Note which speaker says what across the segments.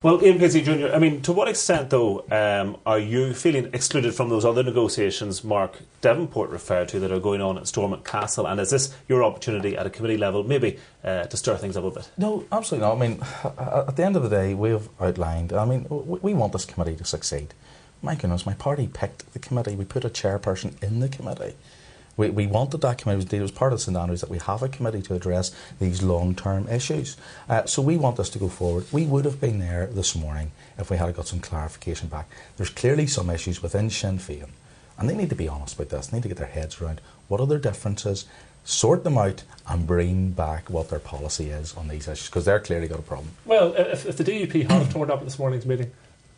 Speaker 1: Well, Ian Paisley Jr., I mean, to what extent, though, are you feeling excluded from those other negotiations Mark Devonport referred to that are going on at Stormont Castle? And is this your opportunity at a committee level, maybe, to stir things up a bit?
Speaker 2: No, absolutely not. I mean, at the end of the day, we have outlined, I mean, we want this committee to succeed. My goodness, my party picked the committee. We put a chairperson in the committee. We wanted that committee. It was part of St Andrews that we have a committee to address these long-term issues. So we want this to go forward. We would have been there this morning if we had got some clarification back. There's clearly some issues within Sinn Féin, and they need to be honest about this. They need to get their heads around what are their differences, sort them out, and bring back what their policy is on these issues, because they're clearly got a problem.
Speaker 3: Well, if the DUP had turned up at this morning's meeting,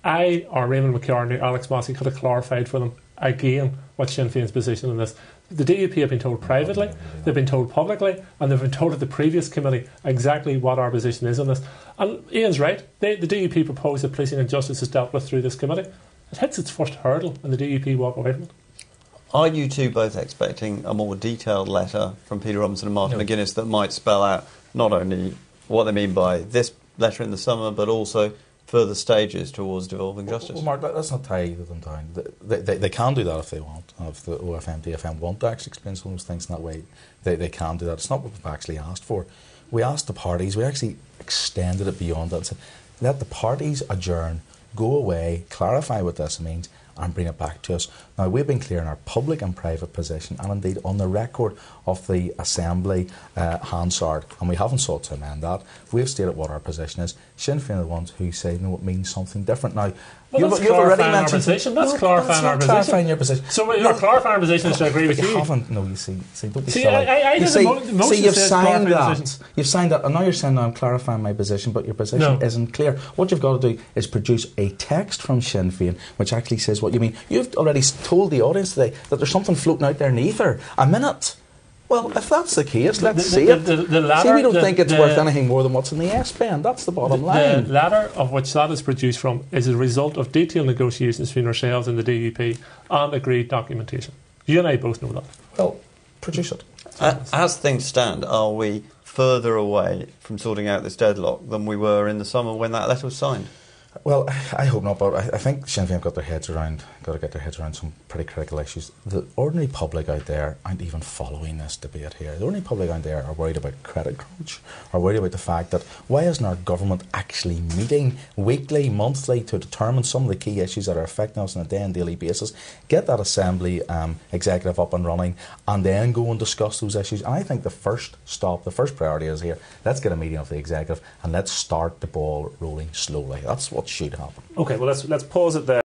Speaker 3: I or Raymond McCartney, Alex Mossy could have clarified for them again what Sinn Féin's position on this. The DUP have been told privately, they've been told publicly, and they've been told at the previous committee exactly what our position is on this. And Ian's right, the DUP propose that policing and justice is dealt with through this committee. It hits its first hurdle and the DUP walk away from it.
Speaker 4: Are you two both expecting a more detailed letter from Peter Robinson and Martin McGuinness that might spell out not only what they mean by this letter in the summer, but also further stages towards devolving justice?
Speaker 2: Well, Mark, let's not tie them down. They can do that if they want. If the OFM, DFM want to actually explain some of those things in that way, they can do that. It's not what we've actually asked for. We asked the parties, we actually extended it beyond that and said, let the parties adjourn, go away, clarify what this means, and bring it back to us. Now, we've been clear in our public and private position, and indeed on the record of the Assembly Hansard, and we haven't sought to amend that. We've stated what our position is. Sinn Féin are the ones who say, no, it means something different. Now,
Speaker 3: well, you've already mentioned our position. That's clarifying our position.
Speaker 2: Clarifying your position.
Speaker 3: So your clarifying position is to agree with you.
Speaker 2: You haven't. No, you see, don't be
Speaker 3: silly.
Speaker 2: You've signed that. You've signed that, and now you're saying, no, I'm clarifying my position, but your position isn't clear. What you've got to do is produce a text from Sinn Féin which actually says what you mean. You've already told the audience today that there's something floating out there in ether. A minute. Well, if that's the case, let's see it. See, we don't think it's worth anything more than what's in the S-Pen. That's the bottom line.
Speaker 3: The letter of which that is produced from is a result of detailed negotiations between ourselves and the DUP and agreed documentation. You and I both know that.
Speaker 2: Well, produce it.
Speaker 4: As things stand, are we further away from sorting out this deadlock than we were in the summer when that letter was signed?
Speaker 2: Well, I hope not, but I think Sinn Féin have got to get their heads around some pretty critical issues. The ordinary public out there aren't even following this debate here. The ordinary public out there are worried about credit crunch, are worried about the fact that why isn't our government actually meeting weekly, monthly to determine some of the key issues that are affecting us on a day and daily basis, get that Assembly executive up and running, and then go and discuss those issues. And I think the first priority is here, let's get a meeting of the executive and let's start the ball rolling slowly. That's what should happen.
Speaker 1: OK, well, let's pause it there.